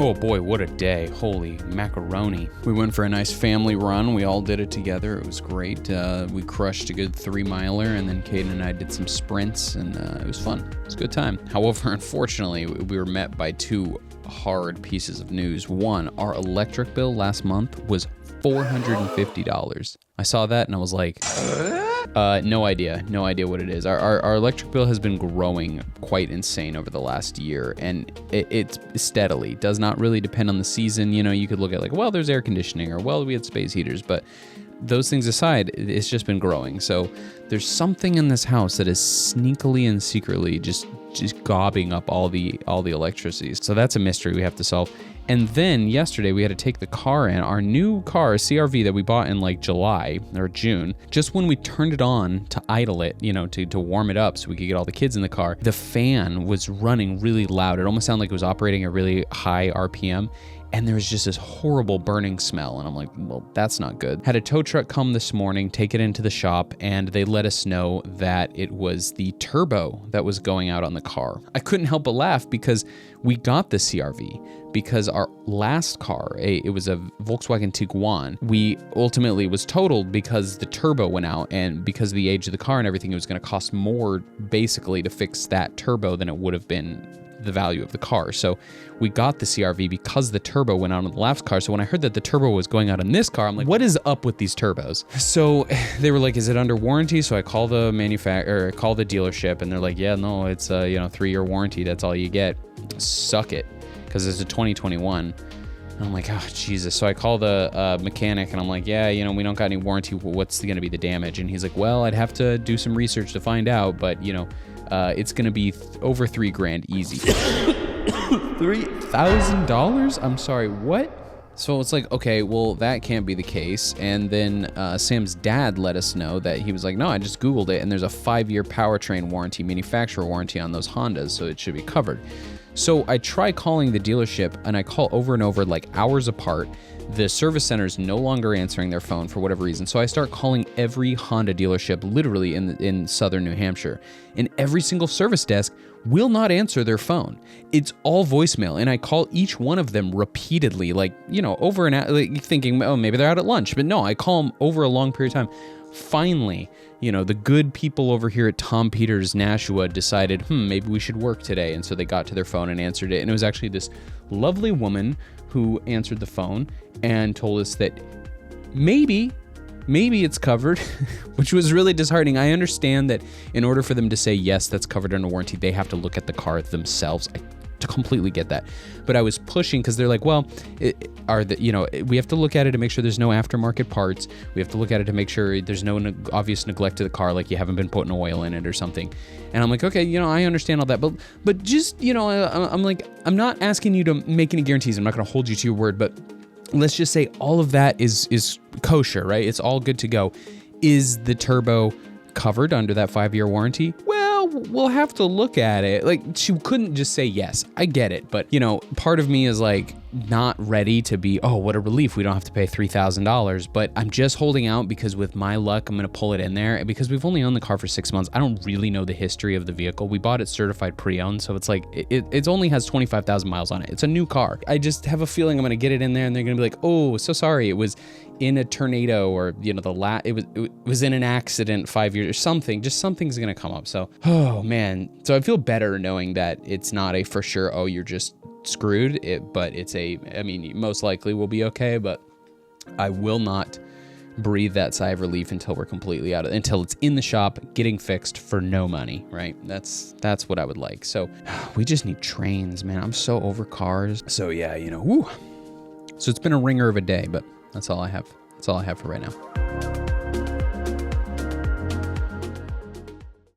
Oh boy, what a day. Holy macaroni. We went for a nice family run. We all did it together. It was great. We crushed a good 3-miler, and then Caden and I did some sprints, and it was fun. It was a good time. However, unfortunately, we were met by two hard pieces of news. One, our electric bill last month was $450. I saw that and I was like, no idea what it is. Our electric bill has been growing quite insane over the last year, and it's steadily. Does not really depend on the season. You know, you could look at like, well, there's air conditioning, or well, we had space heaters, but those things aside, it's just been growing. So there's something in this house that is sneakily and secretly just gobbing up all the electricity. So that's a mystery we have to solve. And then yesterday we had to take the car in, our new car, CRV that we bought in like July or June. Just when we turned it on to idle it, you know, to warm it up so we could get all the kids in the car, the fan was running really loud. It almost sounded like it was operating at really high RPM. And there was just this horrible burning smell. And I'm like, well, that's not good. Had a tow truck come this morning, take it into the shop, and they let us know that it was the turbo that was going out on the car. I couldn't help but laugh because we got the CRV because our last car, it was a Volkswagen Tiguan, we ultimately was totaled because the turbo went out, and because of the age of the car and everything, it was going to cost more basically to fix that turbo than it would have been the value of the car. So we got the CRV because the turbo went out on the last car. So when I heard that the turbo was going out on this car, I'm like, what is up with these turbos? So they were like, is it under warranty? So I call the call the dealership, and they're like, yeah, no, it's a 3-year warranty. That's all you get. Suck it, because it's a 2021. And I'm like, oh, Jesus. So I call the mechanic, and I'm like, yeah, you know, we don't got any warranty. What's going to be the damage? And he's like, well, I'd have to do some research to find out, but, you know, it's going to be over $3,000 easy. $3,000? I'm sorry, what? So it's like, okay, well, that can't be the case. And then Sam's dad let us know that he was like, no, I just Googled it, and there's a 5-year powertrain warranty, manufacturer warranty on those Hondas, so it should be covered. So I try calling the dealership, and I call over and over, like hours apart. The service center is no longer answering their phone for whatever reason. So I start calling every Honda dealership literally in southern New Hampshire. And every single service desk will not answer their phone. It's all voicemail. And I call each one of them repeatedly, like, you know, over and out, like thinking, oh, maybe they're out at lunch. But no, I call them over a long period of time. Finally, you know, the good people over here at Tom Peters Nashua decided, maybe we should work today. And so they got to their phone and answered it. And it was actually this lovely woman who answered the phone and told us that maybe it's covered, which was really disheartening. I understand that in order for them to say, yes, that's covered under warranty, they have to look at the car themselves. I completely get that. But I was pushing because they're like, well, we have to look at it to make sure there's no aftermarket parts. We have to look at it to make sure there's no obvious neglect to the car, like you haven't been putting oil in it or something. And I'm like, okay, you know, I understand all that, but just, you know, I'm like, I'm not asking you to make any guarantees. I'm not going to hold you to your word, but let's just say all of that is kosher, right? It's all good to go. Is the turbo covered under that 5-year warranty? Well, we'll have to look at it. Like, she couldn't just say yes. I get it. But, you know, part of me is like not ready to be, oh, what a relief. We don't have to pay $3,000. But I'm just holding out because with my luck, I'm going to pull it in there. And because we've only owned the car for 6 months, I don't really know the history of the vehicle. We bought it certified pre-owned. So it's like, it only has 25,000 miles on it. It's a new car. I just have a feeling I'm going to get it in there and they're going to be like, oh, so sorry. It was in a tornado, or, you know, it was in an accident 5 years or something. Just something's going to come up. So, oh man. So I feel better knowing that it's not a for sure, oh, you're just screwed. But it's most likely we'll be okay, but I will not breathe that sigh of relief until we're completely until it's in the shop getting fixed for no money, right? That's what I would like. So we just need trains, man. I'm so over cars. So yeah, you know, woo. So it's been a ringer of a day, but that's all I have. That's all I have for right now.